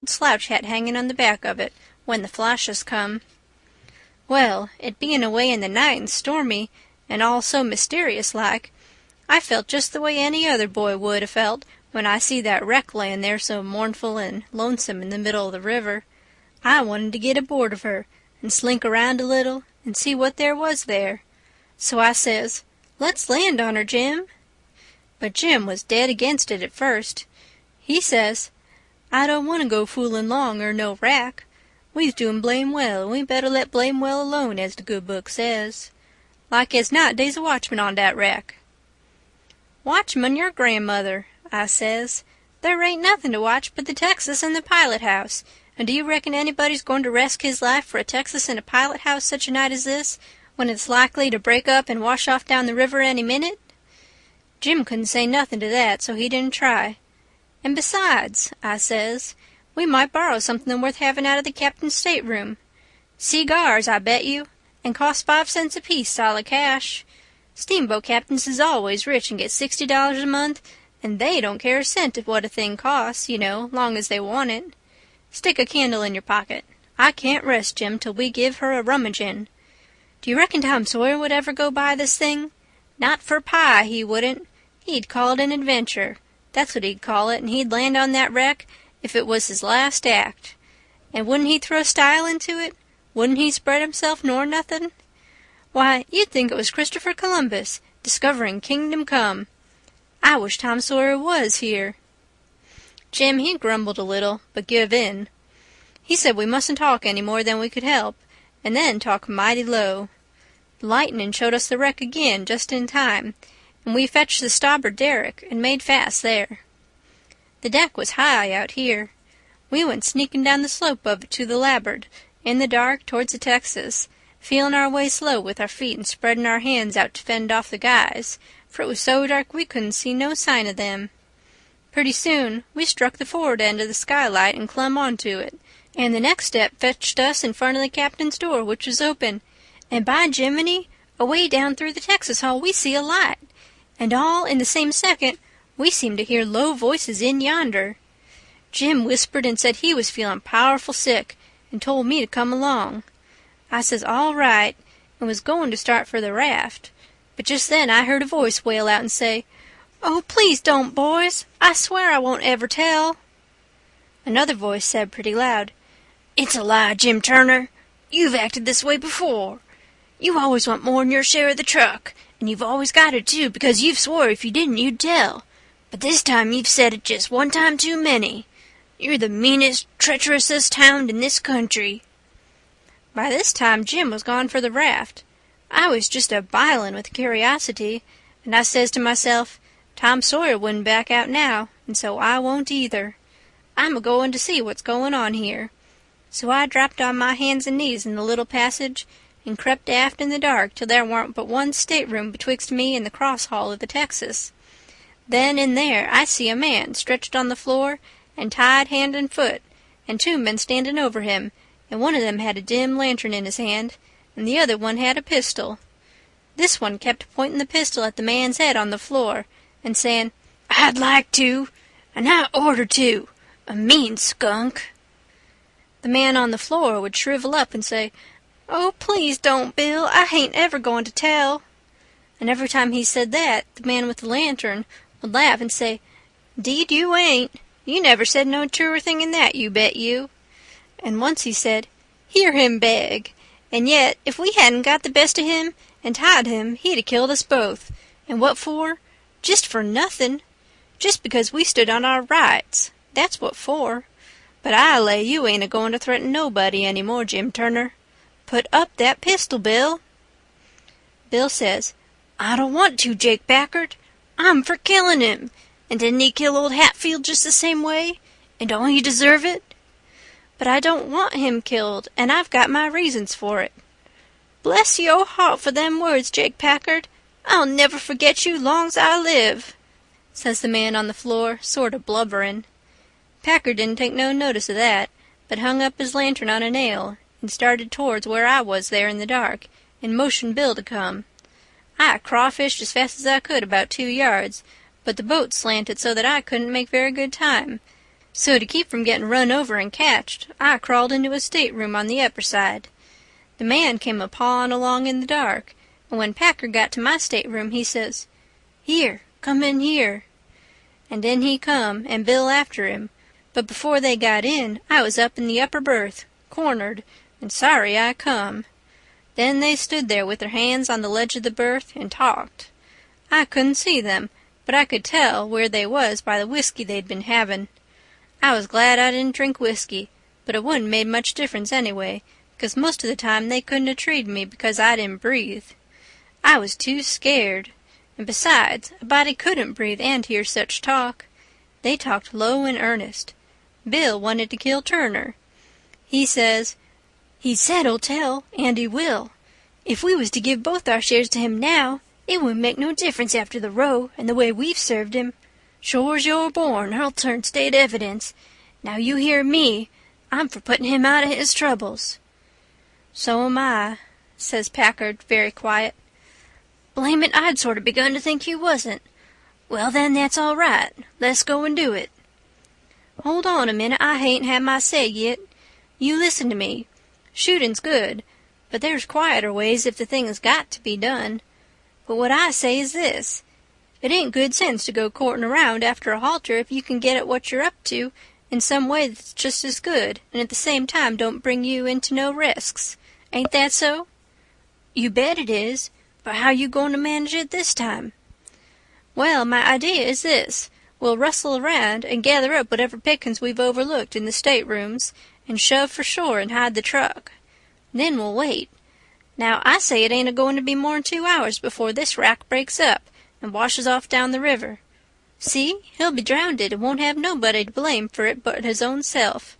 slouch hat hanging on the back of it, when the flashes come. Well, it being away in the night and stormy, and all so mysterious-like, I felt just the way any other boy would 'a' felt when I see that wreck layin' there so mournful and lonesome in the middle of the river. I wanted to get aboard of her, and slink around a little, and see what there was there. So I says, "Let's land on her, Jim." But Jim was dead against it at first. He says, "I don't want to go foolin' 'long or no wrack. We's doin' blame well, and we better let blame well alone, as the good book says. Like as not dey's a watchman on dat wrack." "Watchman your grandmother," I says. "There ain't nothing to watch but the Texas and the pilot-house, and do you reckon anybody's going to resk his life for a Texas and a pilot-house such a night as this, when it's likely to break up and wash off down the river any minute?" Jim couldn't say nothing to that, so he didn't try. "And besides," I says, "we might borrow something worth having out of the captain's stateroom. Seegars, I bet you, and cost 5 cents apiece, solid cash. Steamboat captains is always rich and get $60 a month, and they don't care a cent of what a thing costs, you know, long as they want it. Stick a candle in your pocket. I can't rest, Jim, till we give her a rummagin'. Do you reckon Tom Sawyer would ever go buy this thing? Not for pie, he wouldn't. He'd call it an adventure. That's what he'd call it, and he'd land on that wreck if it was his last act. And wouldn't he throw style into it? Wouldn't he spread himself nor nothing? Why, you'd think it was Christopher Columbus, discovering Kingdom Come. I wish Tom Sawyer was here." Jim, he grumbled a little, but give in. He said we mustn't talk any more than we could help, and then talk mighty low. The lightnin' showed us the wreck again just in time, and we fetched the starboard derrick and made fast there. The deck was high out here. We went sneaking down the slope of it to the larboard, in the dark, towards the Texas, feeling our way slow with our feet and spreading our hands out to fend off the guys, for it was so dark we couldn't see no sign of them. Pretty soon we struck the for'ard end of the skylight and clumb onto it, and the next step fetched us in front of the captain's door, which was open, and by Jiminy, away down through the Texas hall we see a light, and all in the same second we seemed to hear low voices in yonder. Jim whispered and said he was feeling powerful sick, and told me to come along. I says all right, and was going to start for the raft, but just then I heard a voice wail out and say, "Oh, please don't, boys. I swear I won't ever tell." Another voice said pretty loud, "It's a lie, Jim Turner. You've acted this way before. You always want more'n your share of the truck, and you've always got it, too, because you've swore if you didn't you'd tell. But this time you've said it just one time too many. You're the meanest, treacherousest hound in this country." By this time Jim was gone for the raft. I was just a-bilin' with curiosity, and I says to myself, Tom Sawyer wouldn't back out now, and so I won't either. I'm a-goin' to see what's goin' on here. So I dropped on my hands and knees in the little passage and crept aft in the dark till there warn't but one stateroom betwixt me and the cross hall of the Texas. Then in there I see a man stretched on the floor and tied hand and foot, and 2 men standing over him, and one of them had a dim lantern in his hand, and the other one had a pistol. This one kept pointing the pistol at the man's head on the floor, and saying, "I'd like to, and I order to, a mean skunk." The man on the floor would shrivel up and say, "Oh, please don't, Bill, I hain't ever going to tell." And every time he said that, the man with the lantern would laugh and say, "'Deed you ain't. You never said no truer thing than that, you bet you." And once he said, "Hear him beg. And yet, if we hadn't got the best of him and tied him, he'd a killed us both. And what for? Just for nothing. Just because we stood on our rights. That's what for. But I lay you ain't a-going to threaten nobody any more, Jim Turner. Put up that pistol, Bill." Bill says, "I don't want to, Jake Packard. I'm for killing him. And didn't he kill old Hatfield just the same way? And don't he deserve it?" "But I don't want him killed, and I've got my reasons for it." "Bless your heart for them words, Jake Packard. I'll never forget you long's I live," says the man on the floor, sort of blubbering. Packard didn't take no notice of that, but hung up his lantern on a nail and started towards where I was there in the dark, and motioned Bill to come. I crawfished as fast as I could about 2 yards, but the boat slanted so that I couldn't make very good time, So to keep from getting run over and catched, I crawled into a stateroom on the upper side. The man came a-pawing along in the dark, and when Packer got to my stateroom, he says, "Here, come in here." And in he come, and Bill after him, but before they got in, I was up in the upper berth, cornered, and sorry I come. Then they stood there with their hands on the ledge of the berth and talked. I couldn't see them, but I could tell where they was by the whiskey they'd been having. I was glad I didn't drink whiskey, but it wouldn't made much difference anyway, 'cause most of the time they couldn't have treated me because I didn't breathe. I was too scared, and besides, a body couldn't breathe and hear such talk. They talked low and earnest. Bill wanted to kill Turner. He says, "He said he'll tell, and he will. If we was to give both our shares to him now, it wouldn't make no difference after the row and the way we've served him. Sure's you're born, he'll turn state evidence. Now you hear me, I'm for putting him out of his troubles." "So am I," says Packard, very quiet. "Blame it, I'd sort of begun to think you wasn't. Well, then, that's all right. Let's go and do it." "Hold on a minute, I hain't had my say yit. You listen to me. Shooting's good, but there's quieter ways if the thing has got to be done. But what I say is this. It ain't good sense to go courting around after a halter if you can get at what you're up to in some way that's just as good and at the same time don't bring you into no risks. Ain't that so?" "You bet it is. But how you going to manage it this time?" "Well, my idea is this. We'll rustle around and gather up whatever pickings we've overlooked in the staterooms and shove for shore and hide the truck. Then we'll wait. Now, I say it ain't a-going to be more'n 2 hours before this wrack breaks up and washes off down the river. See, he'll be drownded and won't have nobody to blame for it but his own self.